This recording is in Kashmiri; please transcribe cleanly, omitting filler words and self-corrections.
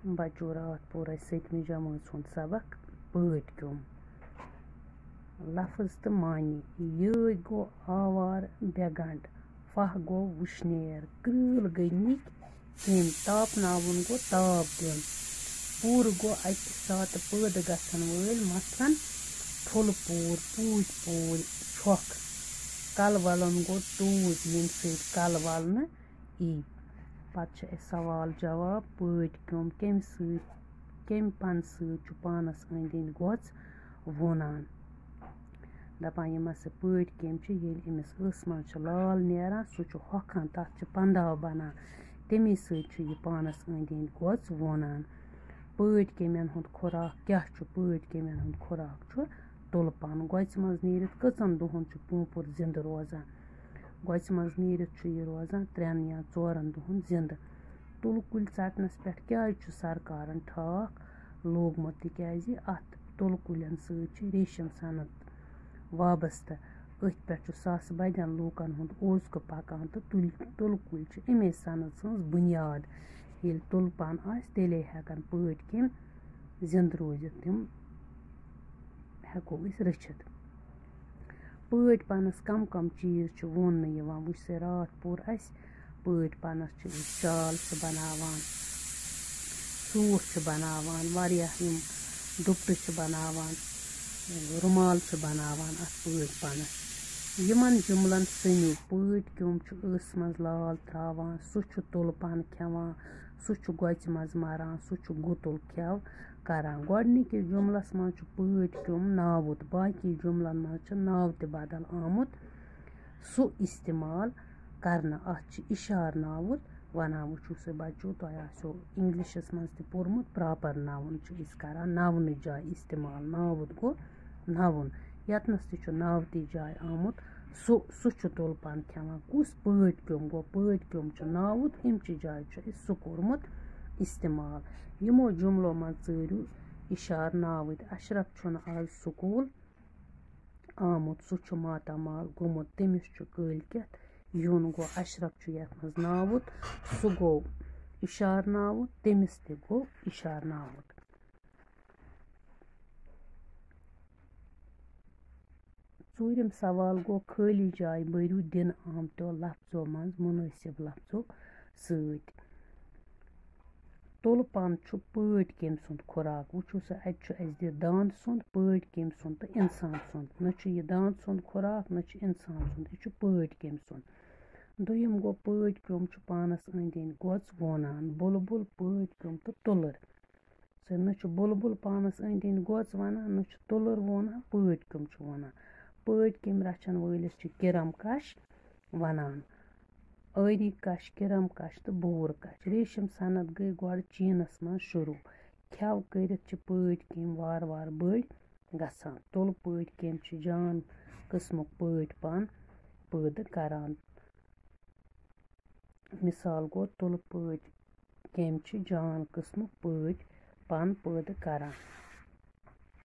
बच्चों रात पोर सतमी जमात हुंद सबक पट क्योम लफ्ज तो मानी ये गो आवार बेगंड फह गो वुशनेर कृल गई निक केम तापनावन गो ताप दिन पूर गो अक सात पद गसन वल मसलन फुल पूर पूज पूर छख कल वलन गो टूज यम सत कल वलन ई पत सवाल जवाब पट क्योम कम पन सत पानस अंद अंद गोच वनान दपान यमस पट कम यमिस स मज लाल नेरान सह हॉकान तथ पंदाव बनान तमे सत पानस अंद अंद गोच वनान पट कमें हुंद खुराक क्या पट कमें हुंद खुराक तुलपन गोच मज नीरित कचन दुहन पूपुर जिंद रोजान गोच मज नीरित यह रोजान 3 या 4 दुहन जिंद तुल कुल चटनस पे क्या सरकारन ठाक लोगमुत तिकाज अत तुल कुलन सत रेशम सनत वाबस्त अथ पे सास बदन लूकन हुंद ओजक पकान तो तुल कुल अमे सनत सज बुनियाद ये तुलपन तेले हेकन पट कम जिंद रोजित तम हेको रचित पट पनस कम कम चीज वोन वुच से रात पोर पट पनस शाल बनावान सूट बनावान वारियाह दुपट बनावान रुमाल बनावान अत पट पनस यमन जुमलन सनिव पट क्योम स मज लाल त्रावान सह तुलपन खेवान सह गोच मज मरान सह गुतुल खेव करान गोडनिकिस जुमलस मज पट क्योम नावुत बाकी जुमलन मज नाव ते बदल आमुत सह इस्तेमाल करना अत इशार नावुत वनान वुचु से बच्चों तुह आसो इंग्लिशस मज ते पोरमुत प्रॉपर नाउन करान नावन जाय इस्तेमाल नावुत गो नाउन यतनस ते नावती जाय आमुत सह तुलपन खेवान कुस पट क्योम गो पट क्योम नावुत अमचि जाय सह कोरमुत इस्तेमाल यमो जुमलो मज चरियो इशार नावुत अशरफ आज स्कूल आमुत सह मातामाल गोमुत तमिस कलकत युन गो अशरफ यथ मज नावुत सह गो इशार नावुत तमिस ते गो इशार नावुत चूरम सवाल गो खाली जाय भरियो दिन आमतो लफ्जों मज मुनासिब लफ्जों सत तुलपन पट कम सुंद खुराक वुचु सा अत दित दांद सुंद पट कम सुंद तो इंसान सुंद न यह दांद सुंद खुराक न इंसान सुंद यह पट कम सुंद दुयम गो पट कम पानस अंद अंद गोच वनान बुलबुल पट कम तो तुलर न बुलबुल पानस अंद अंद गोच वनान न तुलर वनान पट कम वनान पट कम रचन वलिस किरम कश वनान आरी कश किरम कश तो बोर कश रेशम सनत गई गोड़ चीनस मज शुरू खेव करित पट कम वार वार बड़ गसान तुल पट कम जान किस्मुक पट पन पैदा करान मिसाल गो तुल पट कम जान किस्मुक पट पन पैदा करान।